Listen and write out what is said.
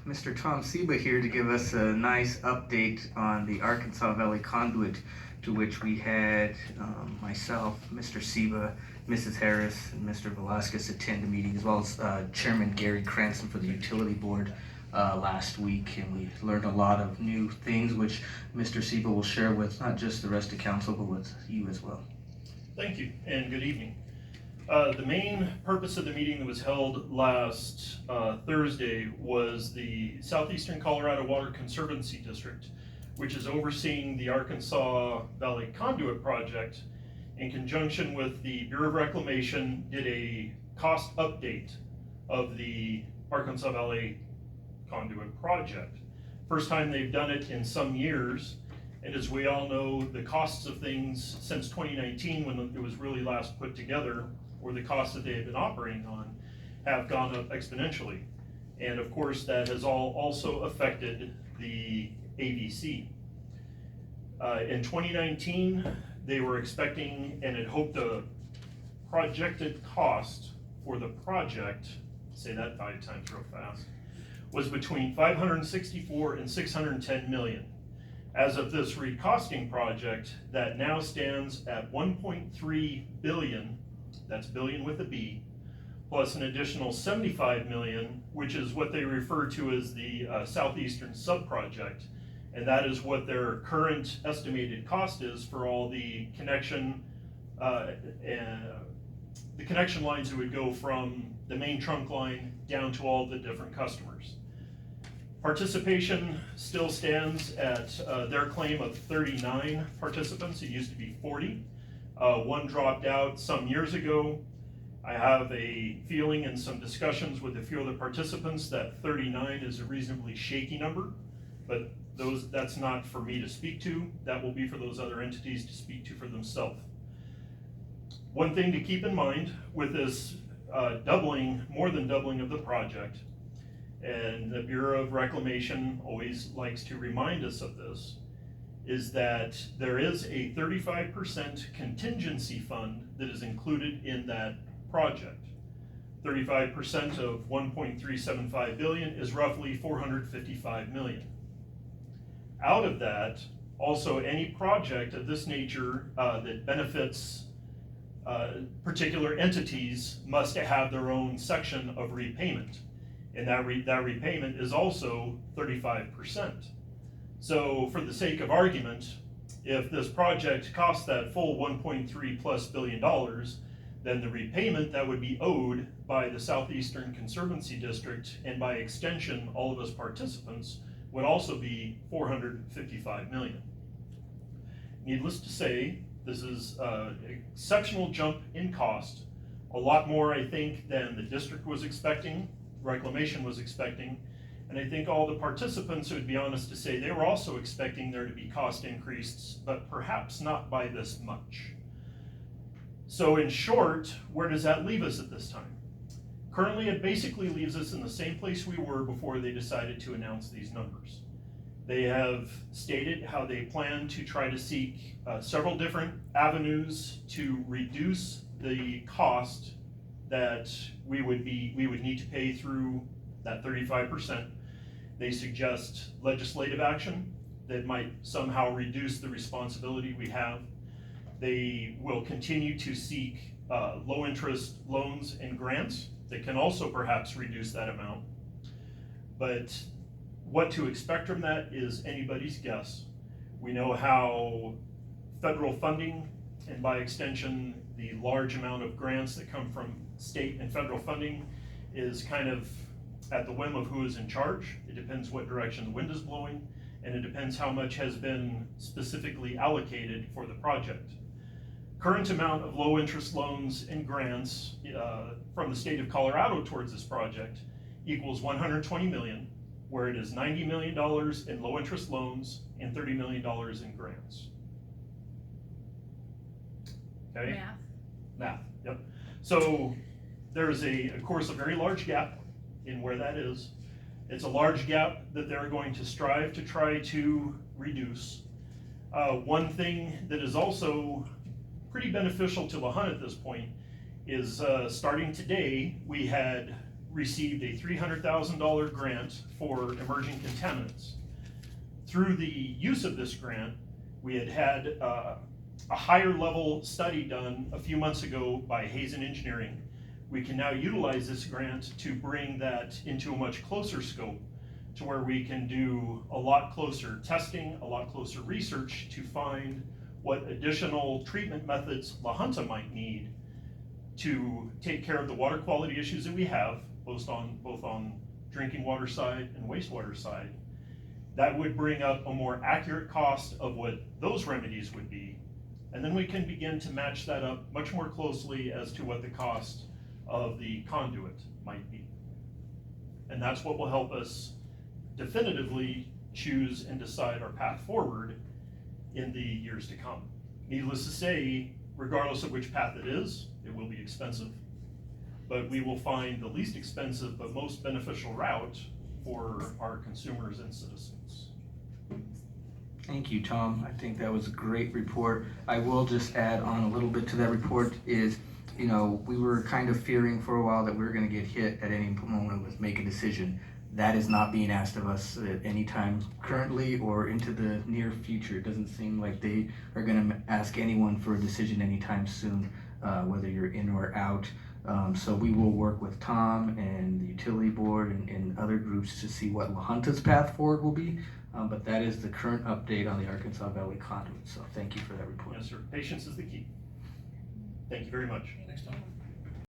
Mr. Tom Seba here to give us a nice update on the Arkansas Valley Conduit, to which we had myself, Mr. Seba, Mrs. Harris, and Mr. Velasquez attend the meeting, as well as Chairman Gary Cranston for the Utility Board last week, and we learned a lot of new things, which Mr. Seba will share with not just the rest of council, but with you as well. Thank you, and good evening. The main purpose of the meeting that was held last Thursday was the Southeastern Colorado Water Conservancy District, which is overseeing the Arkansas Valley Conduit project. In conjunction with the Bureau of Reclamation, did a cost update of the Arkansas Valley Conduit project. First time they've done it in some years. And as we all know, the costs of things since 2019, when it was really last put together, or the costs that they have been operating on, have gone up exponentially. And of course, that has also affected the AVC. In 2019, they were expecting and had hoped a projected cost for the project, say that 5 times real fast, was between 564 and 610 million. As of this recosting project, that now stands at 1.3 billion, that's billion with a B, plus an additional 75 million, which is what they refer to as the Southeastern sub-project. And that is what their current estimated cost is for all the connection lines that would go from the main trunk line down to all the different customers. Participation still stands at their claim of 39 participants. It used to be 40. One dropped out some years ago. I have a feeling in some discussions with a few other participants that 39 is a reasonably shaky number, but that's not for me to speak to. That will be for those other entities to speak to for themselves. One thing to keep in mind with this more than doubling of the project, and the Bureau of Reclamation always likes to remind us of this, is that there is a 35% contingency fund that is included in that project. 35% of 1.375 billion is roughly 455 million. Out of that, also any project of this nature that benefits particular entities must have their own section of repayment. And that repayment is also 35%. So for the sake of argument, if this project costs that full 1.3 plus billion dollars, then the repayment that would be owed by the Southeastern Conservancy District, and by extension all of us participants, would also be 455 million. Needless to say, this is an exceptional jump in cost, a lot more I think than the district was expecting, Reclamation was expecting, and I think all the participants would be honest to say they were also expecting there to be cost increases, but perhaps not by this much. So in short, where does that leave us at this time? Currently, it basically leaves us in the same place we were before they decided to announce these numbers. They have stated how they plan to try to seek several different avenues to reduce the cost that we would need to pay through that 35%. They suggest legislative action that might somehow reduce the responsibility we have. They will continue to seek low interest loans and grants that can also perhaps reduce that amount. But what to expect from that is anybody's guess. We know how federal funding, and by extension the large amount of grants that come from state and federal funding, is kind of at the whim of who is in charge. It depends what direction the wind is blowing, and it depends how much has been specifically allocated for the project. Current amount of low interest loans and grants from the state of Colorado towards this project equals 120 million, where it is $90 million in low interest loans and $30 million in grants. Okay? Math, yep. So there's of course, a very large gap in where that is. It's a large gap that they're going to strive to try to reduce. One thing that is also pretty beneficial to La Hunt at this point is starting today, we had received a $300,000 grant for emerging contaminants. Through the use of this grant, we had a higher level study done a few months ago by Hazen Engineering. We can now utilize this grant to bring that into a much closer scope, to where we can do a lot closer testing, a lot closer research to find what additional treatment methods La Junta might need to take care of the water quality issues that we have, both on drinking water side and wastewater side. That would bring up a more accurate cost of what those remedies would be. And then we can begin to match that up much more closely as to what the cost of the conduit might be. And that's what will help us definitively choose and decide our path forward in the years to come. Needless to say, regardless of which path it is, it will be expensive, but we will find the least expensive but most beneficial route for our consumers and citizens. Thank you, Tom. I think that was a great report. I will just add on a little bit to that report is, you know, we were kind of fearing for a while that we were going to get hit at any moment with make a decision. That is not being asked of us at any time currently or into the near future. It doesn't seem like they are going to ask anyone for a decision anytime soon, whether you're in or out. So we will work with Tom and the utility board and other groups to see what La Junta's path forward will be. But that is the current update on the Arkansas Valley Conduit. So thank you for that report. Yes, sir. Patience is the key. Thank you very much. Thanks, Tom.